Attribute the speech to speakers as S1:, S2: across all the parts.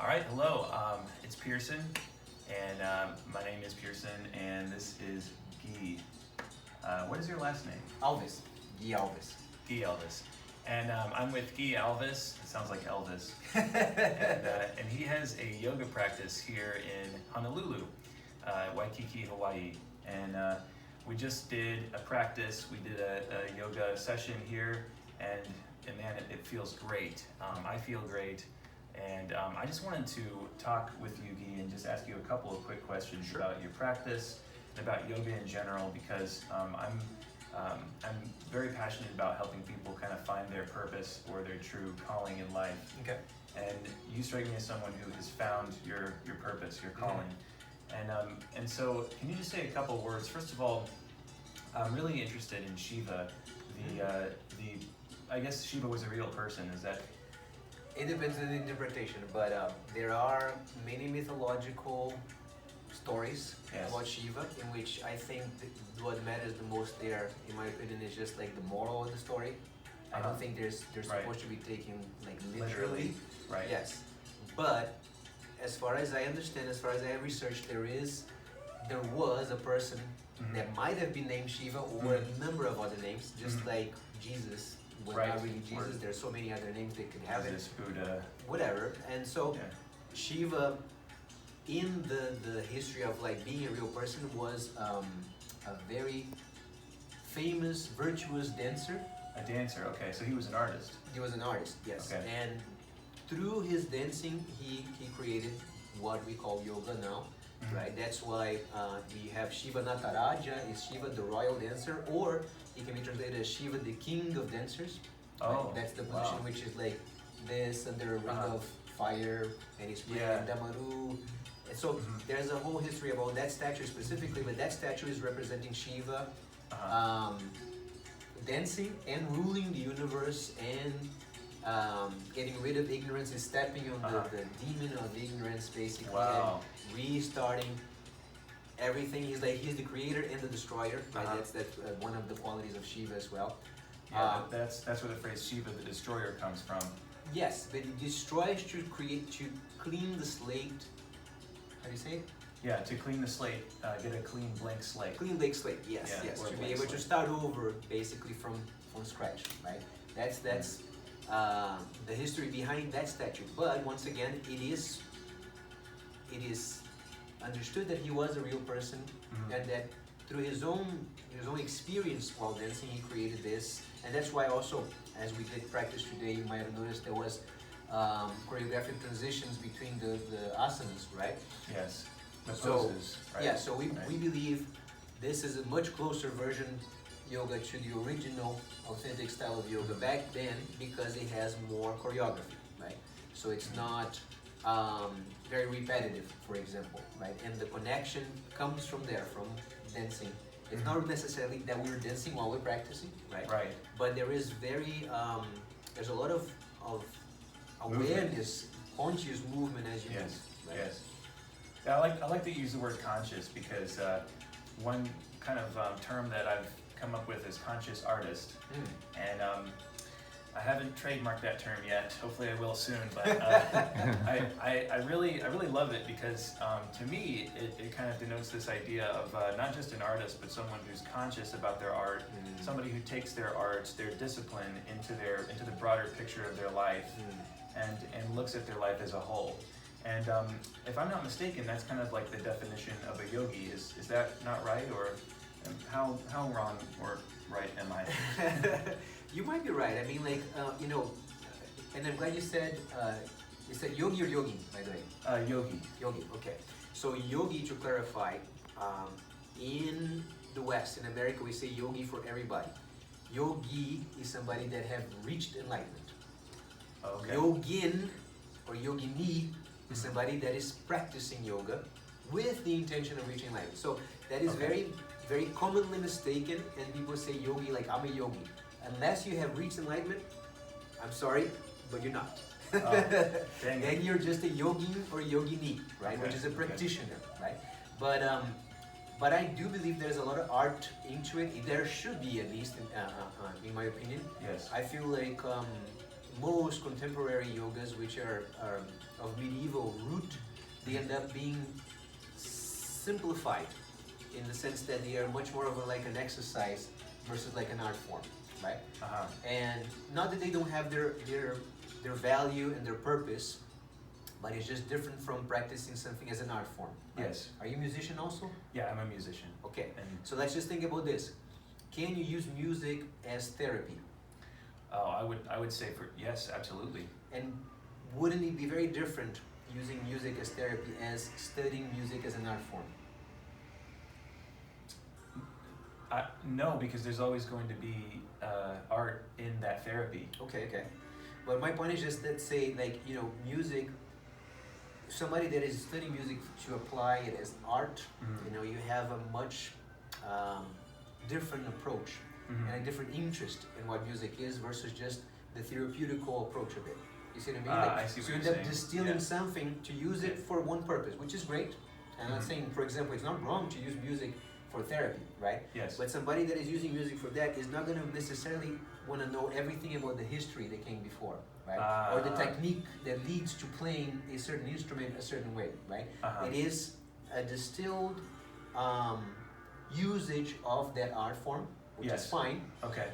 S1: All right, hello. It's Pearson, and my name is Pearson, and this is Guy. What is your last name?
S2: Alves. Guy Alves.
S1: Guy Elvis. And I'm with Guy Alvis. It sounds like Elvis. and he has a yoga practice here in Honolulu, Waikiki, Hawaii. And we just did a practice. We did a yoga session here, and man, it feels great. I feel great. And I just wanted to talk with you, Guy, and just ask you a couple of quick questions about your practice and about yoga in general, because I'm very passionate about helping people kind of find their purpose or their true calling in life.
S2: Okay.
S1: And you strike me as someone who has found your purpose, your calling. And so, can you just say a couple of words? First of all, I'm really interested in Shiva. I guess Shiva was a real person. Is that?
S2: It depends on the interpretation, but there are many mythological stories about Shiva, in which I think what matters the most there, in my opinion, is just like the moral of the story. I don't think they're supposed to be taken like literally.
S1: Right.
S2: Yes, but as far as I understand, as far as I have researched, there was a person that might have been named Shiva, or a number of other names, just like Jesus was not really Jesus. There's so many other names they could have it.
S1: Buddha.
S2: Whatever. And so Shiva, in the history of like being a real person, was a very famous, virtuous dancer.
S1: A dancer, okay. So he was an artist.
S2: He was an artist, yes.
S1: Okay.
S2: And through his dancing, he created what we call yoga now, right? That's why we have Shiva Nataraja, is Shiva the royal dancer, or it can be translated as Shiva the king of dancers.
S1: Oh,
S2: right? That's the position which is like this under a ring of fire, and he's playing Damaru. And so there's a whole history about that statue specifically, but that statue is representing Shiva dancing and ruling the universe and getting rid of ignorance, is stepping on the demon of ignorance, basically, and restarting everything. He's the creator and the destroyer. Right? That's one of the qualities of Shiva as well.
S1: Yeah, that's where the phrase Shiva the destroyer comes from.
S2: Yes, but he destroys to clean the slate. How do you say it?
S1: Yeah, to clean the slate, get a clean blank slate.
S2: Clean blank slate, yes, to be able to start over basically from scratch, right? That's the history behind that statue. But once again, it is understood that he was a real person, and that through his own experience while dancing, he created this. And that's why also, as we did practice today, you might have noticed there was choreographic transitions between the asanas, right?
S1: Yes. The poses, right?
S2: Yeah, so we believe this is a much closer version yoga to the original authentic style of yoga back then, because it has more choreography, right? So it's not very repetitive, for example, right? And the connection comes from there, from dancing. It's not necessarily that we're dancing while we're practicing, right?
S1: Right.
S2: But there is there's a lot of awareness, conscious movement as you move, right? Yes.
S1: Yeah, I like to use the word conscious, because one kind of term that I've come up with is conscious artist, and I haven't trademarked that term yet. Hopefully, I will soon. But I really love it, because to me it kind of denotes this idea of not just an artist, but someone who's conscious about their art, somebody who takes their art, their discipline into the broader picture of their life, and looks at their life as a whole. And if I'm not mistaken, that's kind of like the definition of a yogi. Is that not right, or how wrong or right am I?
S2: You might be right. I mean, like and I'm glad you said yogi or yogi, by the way.
S1: Yogi.
S2: Yogi. Okay. So yogi, to clarify, in the West, in America, we say yogi for everybody. Yogi is somebody that have reached enlightenment.
S1: Okay.
S2: Yogin or yogini is somebody that is practicing yoga with the intention of reaching enlightenment. So that is very, very commonly mistaken, and people say yogi like, I'm a yogi. Unless you have reached enlightenment, I'm sorry, but you're not. Then you're just a yogin or yogini, right? Which is a practitioner, right? But I do believe there's a lot of art into it. There should be, at least in my opinion.
S1: Yes.
S2: I feel like most contemporary yogas, which are of medieval root, they end up being simplified in the sense that they are much more of like an exercise versus like an art form, right? And not that they don't have their value and their purpose, but it's just different from practicing something as an art form. Right?
S1: Yes.
S2: Are you a musician also?
S1: Yeah, I'm a musician.
S2: Okay.
S1: And
S2: So let's just think about this. Can you use music as therapy?
S1: oh, I would say yes, absolutely.
S2: And wouldn't it be very different using music as therapy as studying music as an art form?
S1: No, because there's always going to be art in that therapy.
S2: Okay. But my point is just that say like, you know, music, somebody that is studying music to apply it as art, you know, you have a much different approach and a different interest in what music is versus just the therapeutical approach of it. You see what I mean? Like,
S1: I see
S2: so
S1: what
S2: you
S1: you're
S2: end up
S1: saying.
S2: distilling
S1: Yeah.
S2: something to use it for one purpose, which is great. And I'm not saying, for example, it's not wrong to use music for therapy, right?
S1: Yes.
S2: But somebody that is using music for that is not going to necessarily want to know everything about the history that came before, right? Or the technique that leads to playing a certain instrument a certain way, right? It is a distilled usage of that art form, which is fine,
S1: Okay.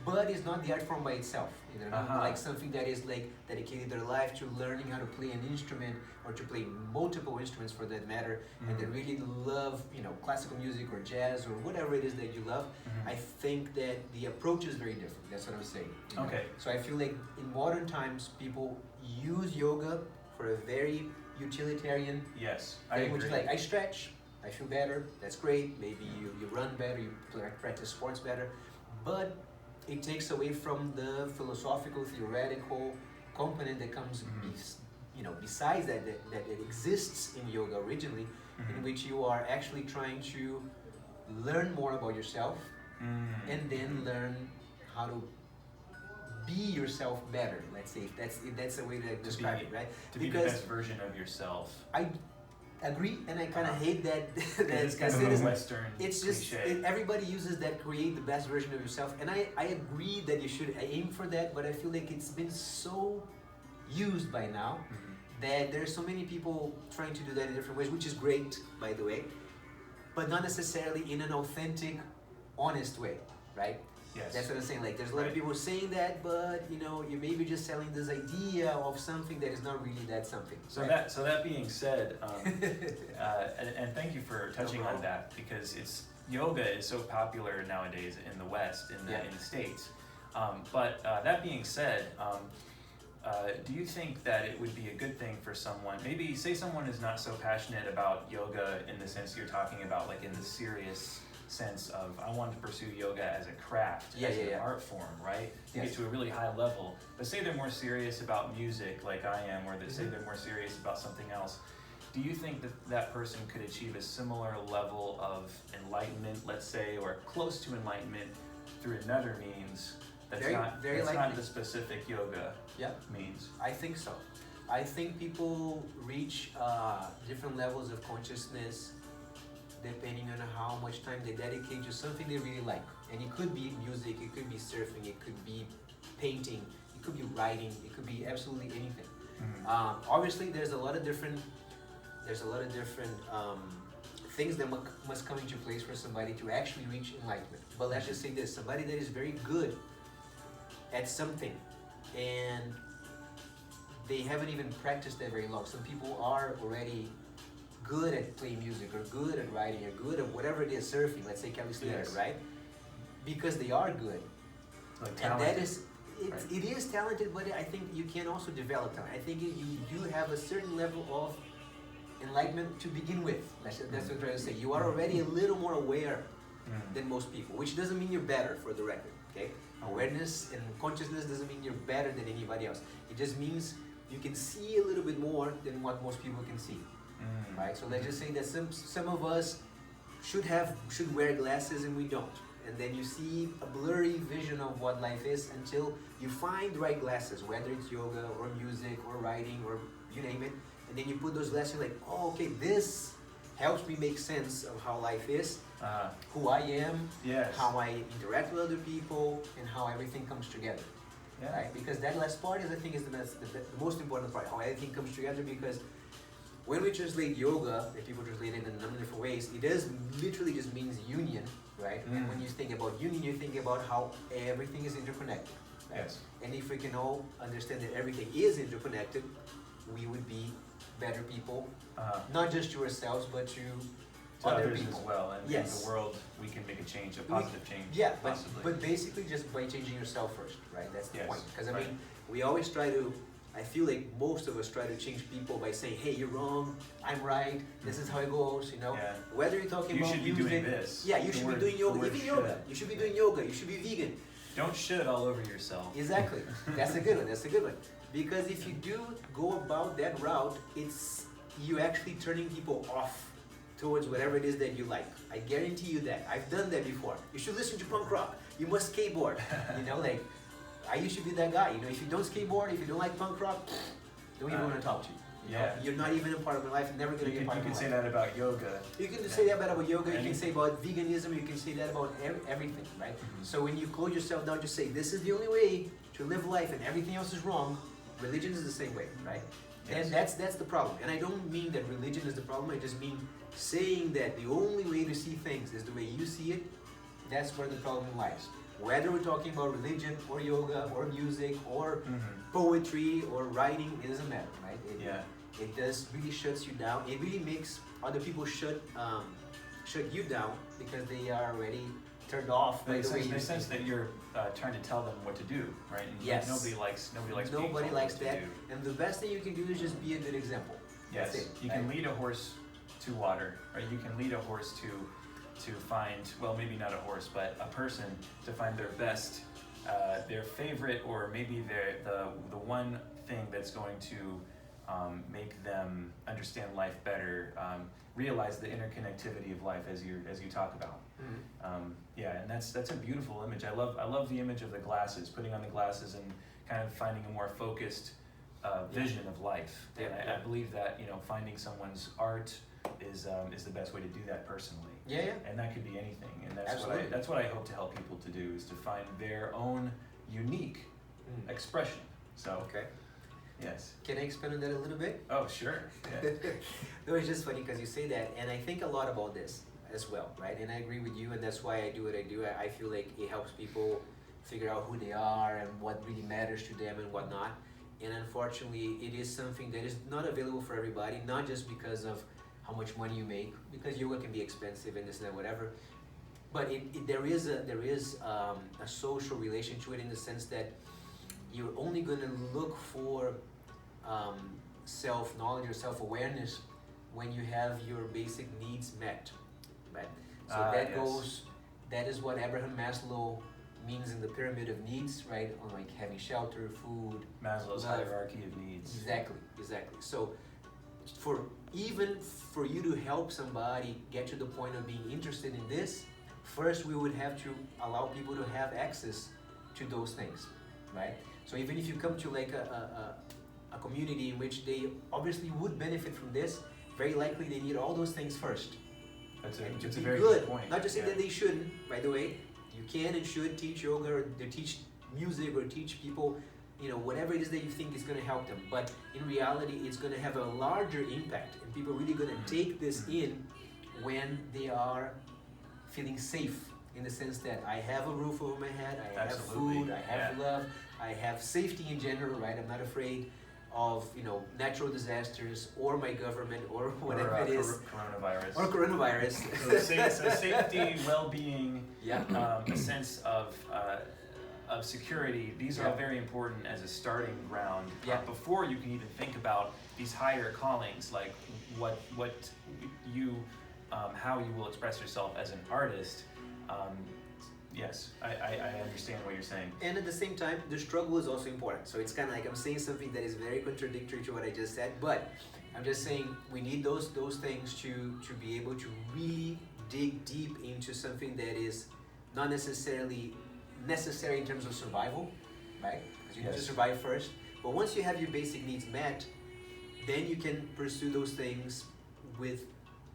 S2: but it's not the art form by itself. You know, like something that is like dedicated their life to learning how to play an instrument or to play multiple instruments for that matter, and they really love, you know, classical music or jazz or whatever it is that you love. I think that the approach is very different. That's what I'm saying. You know?
S1: Okay.
S2: So I feel like in modern times, people use yoga for a very utilitarian
S1: Yes, I
S2: thing,
S1: agree.
S2: which is like, I stretch, I feel better, that's great. Maybe you run better, you practice sports better, but it takes away from the philosophical, theoretical component that comes, you know, besides that it exists in yoga originally, in which you are actually trying to learn more about yourself and then learn how to be yourself better. Let's say if that's a way to describe it, right?
S1: To be the best version of yourself.
S2: I agree, and I kind of hate that.
S1: It's kind of a Western
S2: It's just
S1: cliche.
S2: everybody uses that, create the best version of yourself, and I agree that you should aim for that, but I feel like it's been so used by now that there's so many people trying to do that in different ways, which is great, by the way, but not necessarily in an authentic, honest way, right?
S1: Yes.
S2: That's what I'm saying. Like, there's a lot of people saying that, but you know, you may be just selling this idea of something that is not really that something.
S1: So
S2: right?
S1: that being said, and thank you for touching on that, because yoga is so popular nowadays in the West, in the States. But that being said, do you think that it would be a good thing for someone, maybe say someone is not so passionate about yoga in the sense you're talking about, like in the serious sense of, I want to pursue yoga as a craft, as an art form, right? To get to a really high level. But say they're more serious about music like I am, or say they're more serious about something else. Do you think that person could achieve a similar level of enlightenment, let's say, or close to enlightenment through another means that's not the specific yoga means?
S2: I think so. I think people reach different levels of consciousness depending on how much time they dedicate to something they really like. And it could be music, it could be surfing, it could be painting, it could be writing, it could be absolutely anything. Obviously, there's a lot of different things that must come into place for somebody to actually reach enlightenment. But let's just say this: somebody that is very good at something and they haven't even practiced that very long. Some people are already good at playing music, or good at writing, or good at whatever it is, surfing, let's say calisthenics, right? Because they are good. And that is, it is talented, but I think you can also develop talent. I think you do have a certain level of enlightenment to begin with. That's what I'm trying to say. You are already a little more aware than most people, which doesn't mean you're better, for the record, okay? Awareness and consciousness doesn't mean you're better than anybody else. It just means you can see a little bit more than what most people can see. Right? So let's just say that some of us should wear glasses and we don't. And then you see a blurry vision of what life is until you find the right glasses, whether it's yoga or music or writing or you name it. And then you put those glasses, you're like, oh, okay, this helps me make sense of how life is, who I am, how I interact with other people, and how everything comes together.
S1: Yeah.
S2: right? Because that last part is, I think, is the most important part. How everything comes together. Because when we translate yoga, and people translate it in a number of different ways, it does literally just means union, right? And when you think about union, you think about how everything is interconnected. Right?
S1: Yes.
S2: And if we can all understand that everything is interconnected, we would be better people, not just to ourselves, but to other
S1: others
S2: people
S1: as well. And
S2: Yes.
S1: in the world, we can make a change, a positive change.
S2: Yeah,
S1: possibly.
S2: but basically just by changing yourself first, right? That's the
S1: Yes,
S2: point. Because I
S1: right.
S2: mean, we always try to, I feel like most of us try to change people by saying, hey, you're wrong, I'm right, this is how it goes, you know?
S1: Yeah.
S2: Whether you're talking
S1: You
S2: about
S1: should be
S2: music,
S1: doing this.
S2: yeah, you
S1: The
S2: should
S1: word-
S2: be doing
S1: the
S2: yoga,
S1: word
S2: even yoga.
S1: should.
S2: You should be doing yoga, you should be vegan.
S1: Don't should all over yourself.
S2: Exactly. That's a good one. That's a good one. Because if you do go about that route, it's you actually turning people off towards whatever it is that you like. I guarantee you that. I've done that before. You should listen to punk rock. You must skateboard. You know, like I used to be that guy. You know, if you don't skateboard, if you don't like punk rock, don't even want to talk to you. You know?
S1: Yeah.
S2: You're not even a part of my life. Never gonna be a
S1: You
S2: part of
S1: can
S2: my
S1: say
S2: life.
S1: that about yoga.
S2: You can say that about yoga, you
S1: And
S2: can say about veganism, you can say that about everything, right? So when you close yourself down, just say, this is the only way to live life and everything else is wrong, religion is the same way, right?
S1: Yes.
S2: And that's the problem. And I don't mean that religion is the problem, I just mean saying that the only way to see things is the way you see it, that's where the problem lies. Whether we're talking about religion or yoga or music or poetry or writing, it doesn't matter, right?
S1: Yeah.
S2: It does really shuts you down. It really makes other people shut you down because they are already turned off by the way you
S1: Makes sense
S2: think.
S1: that you're trying to tell them what to do, right? And
S2: Yes.
S1: Nobody likes being
S2: Nobody
S1: told
S2: likes
S1: what to
S2: that.
S1: do.
S2: And the best thing you can do is just be a good example.
S1: Yes.
S2: That's it,
S1: You can
S2: right?
S1: lead a horse to water, or you can lead a horse to find, well, maybe not a horse, but a person to find their best, their favorite, or maybe the one thing that's going to make them understand life better, realize the interconnectivity of life as you talk about. Yeah, and that's a beautiful image. I love the image of the glasses, putting on the glasses and kind of finding a more focused vision of life. And I believe that finding someone's art is the best way to do that personally.
S2: Yeah.
S1: And that could be anything. And
S2: Absolutely.
S1: that's what I hope to help people to do, is to find their own unique expression. So
S2: Okay.
S1: yes.
S2: Can I expand on that a little bit?
S1: Oh sure. Yeah.
S2: No, it's just funny because you say that, and I think a lot about this as well, right? And I agree with you, and that's why I do what I do. I feel like it helps people figure out who they are and what really matters to them and whatnot. And unfortunately, it is something that is not available for everybody, not just because of how much money you make, because yoga can be expensive and this and that, whatever. But there is a social relation to it, in the sense that you're only going to look for self-knowledge or self-awareness when you have your basic needs met, right? So that
S1: Yes.
S2: goes, that is what Abraham Maslow means in the pyramid of needs, right? On like having shelter, food.
S1: Maslow's
S2: love.
S1: hierarchy of needs.
S2: Exactly. So even for you to help somebody get to the point of being interested in this, first we would have to allow people to have access to those things, right? So even if you come to like a community in which they obviously would benefit from this, very likely they need all those things first.
S1: That's
S2: And to
S1: a
S2: be
S1: very
S2: good,
S1: good point.
S2: not just say
S1: Yeah.
S2: that they shouldn't, by the way, you can and should teach yoga or teach music or teach people, whatever it is that you think is going to help them. But in reality, it's going to have a larger impact, and people are really going to take this in when they are feeling safe, in the sense that I have a roof over my head, I have
S1: Absolutely,
S2: food, I have love, I have safety in general, right? I'm not afraid of natural disasters or my government or whatever it is,
S1: Coronavirus.
S2: or coronavirus.
S1: So safety, well-being,
S2: Yeah.
S1: a sense of security. These are all very important as a starting ground.
S2: Yeah.
S1: Before you can even think about these higher callings, like what you, how you will express yourself as an artist. Yes, I understand what you're saying.
S2: And at the same time, the struggle is also important. So it's kind of like I'm saying something that is very contradictory to what I just said, but I'm just saying we need those things to be able to really dig deep into something that is not necessarily necessary in terms of survival, right? Because you need to
S1: Yes.
S2: survive first. But once you have your basic needs met, then you can pursue those things with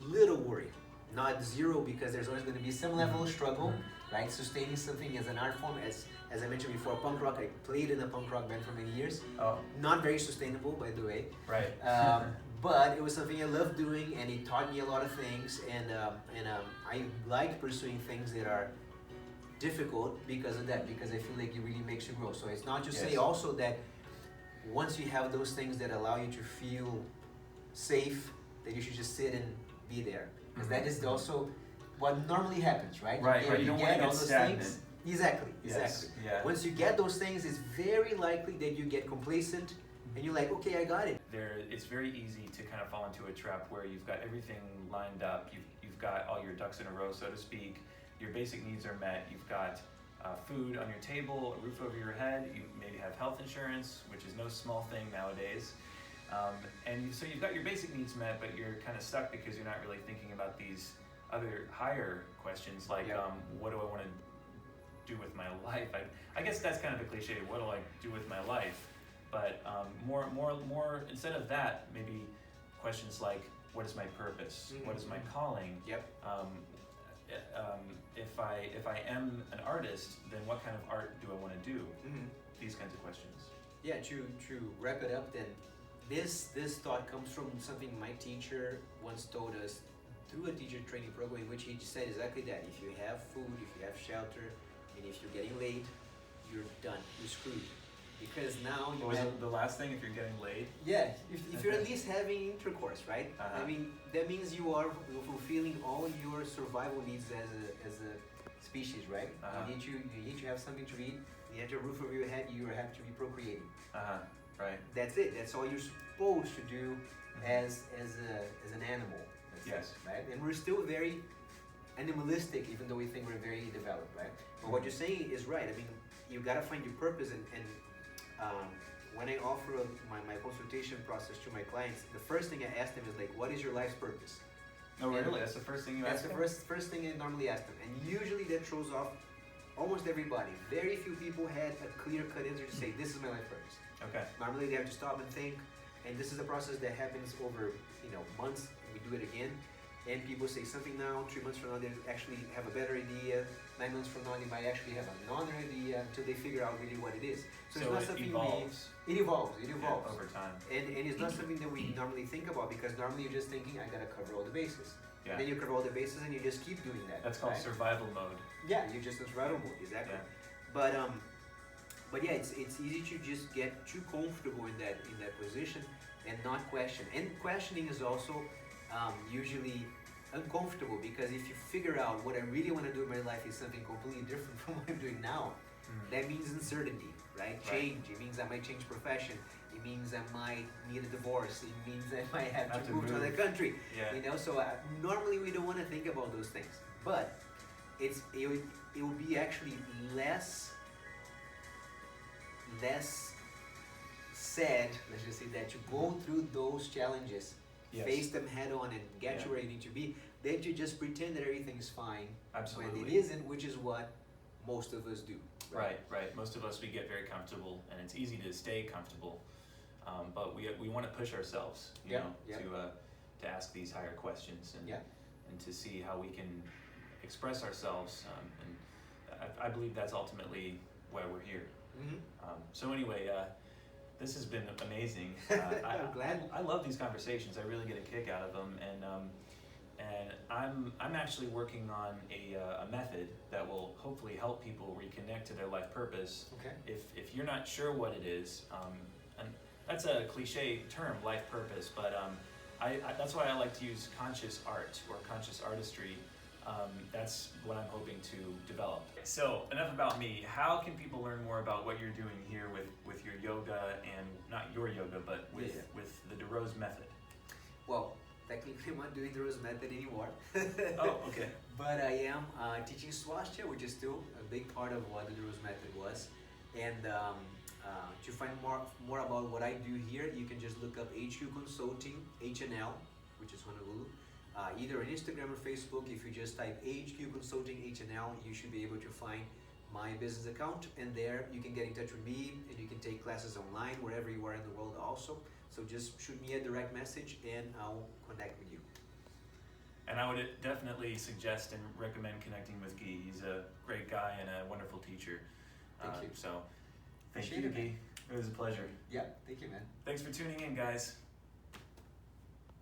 S2: little worry. Not zero, because there's always going to be some level of struggle, right? Sustaining something as an art form, as I mentioned before, punk rock. I played in a punk rock band for many years.
S1: Oh.
S2: Not very sustainable, by the way.
S1: Right.
S2: But it was something I loved doing, and it taught me a lot of things. And I like pursuing things that are difficult because of that, because I feel like it really makes you grow. So it's not to say also that once you have those things that allow you to feel safe, that you should just sit and be there, because that is also what normally happens, right?
S1: Right. You don't want to get stagnant.
S2: Things. Exactly.
S1: Yeah.
S2: Once you get those things, it's very likely that you get complacent and you're like, okay, I got it.
S1: It's very easy to kind of fall into a trap where you've got everything lined up. You've got all your ducks in a row, so to speak. Your basic needs are met. You've got food on your table, a roof over your head. You maybe have health insurance, which is no small thing nowadays. So you've got your basic needs met, but you're kind of stuck because you're not really thinking about these other higher questions like, what do I want to do with my life? I guess that's kind of a cliche. What do I do with my life? But more instead of that, maybe questions like, what is my purpose? What is my calling? If I am an artist, then what kind of art do I want to do? These kinds of questions.
S2: Yeah, to wrap it up then, this thought comes from something my teacher once told us through a teacher training program, in which he said exactly that. If you have food, if you have shelter, and if you're getting late, you're done, you're screwed. Because now you have...
S1: the last thing, if you're getting laid?
S2: Yeah, if you're at least having intercourse, right? I mean, that means you are fulfilling all your survival needs as a species, right? You need to have something to eat, you have a roof over your head, you have to be procreating.
S1: Right.
S2: That's it. That's all you're supposed to do as an animal. That's it, right? And we're still very animalistic, even though we think we're very developed, right? But what you're saying is right. I mean, you gotta find your purpose, and when I offer my consultation process to my clients, the first thing I ask them is like, what is your life's purpose?
S1: Oh, really? That's the first thing you ask them?
S2: That's the first thing I normally ask them. And usually that throws off almost everybody. Very few people had a clear-cut answer to say, this is my life purpose.
S1: Okay.
S2: Normally they have to stop and think, and this is a process that happens over months. We do it again, and people say something now, 3 months from now they actually have a better idea, 9 months from now they might actually have another idea until they figure out really what it is. So it's not something
S1: evolves.
S2: It evolves
S1: over time.
S2: And it's not something that we normally think about, because normally you're just thinking, I gotta cover all the bases.
S1: Yeah.
S2: And then you cover all the bases and you just keep doing that.
S1: That's called survival mode.
S2: Yeah, you're just in survival mode, exactly. Yeah. But yeah, it's easy to just get too comfortable in that position and not question. And questioning is also usually uncomfortable, because if you figure out what I really want to do in my life is something completely different from what I'm doing now, that means uncertainty, right? Change. It means I might change profession. It means I might need a divorce. It means I might have to move to another country.
S1: Yeah.
S2: So normally we don't want to think about those things, but it would be actually less sad, let's just say that, to go through those challenges, face them head on and get to where you need to be, than to just pretend that everything is fine when it isn't, which is what most of us do.
S1: Right. Most of us, we get very comfortable, and it's easy to stay comfortable, but we want to push ourselves, to ask these higher questions and to see how we can express ourselves, and I believe that's ultimately why we're here. So anyway, this has been amazing.
S2: I'm glad.
S1: I love these conversations. I really get a kick out of them, and I'm actually working on a method that will hopefully help people reconnect to their life purpose.
S2: Okay.
S1: If you're not sure what it is, and that's a cliche term, life purpose, but that's why I like to use conscious art or conscious artistry. That's what I'm hoping to develop. So enough about me. How can people learn more about what you're doing here with your yoga, and not your yoga, but with the DeRose method?
S2: Well, technically I'm not doing the DeRose method anymore.
S1: Oh, okay.
S2: But I am teaching Swastika, which is still a big part of what the DeRose method was. And to find more about what I do here, you can just look up HQ Consulting, HNL, which is Honolulu. Either on Instagram or Facebook. If you just type HQ Consulting HNL, you should be able to find my business account, and there you can get in touch with me, and you can take classes online wherever you are in the world also. So just shoot me a direct message and I'll connect with you.
S1: And I would definitely suggest and recommend connecting with Guy. He's a great guy and a wonderful teacher.
S2: Thank you.
S1: So, thank
S2: Appreciate
S1: you,
S2: it,
S1: Guy. It was a pleasure.
S2: Yeah, thank you, man.
S1: Thanks for tuning in, guys.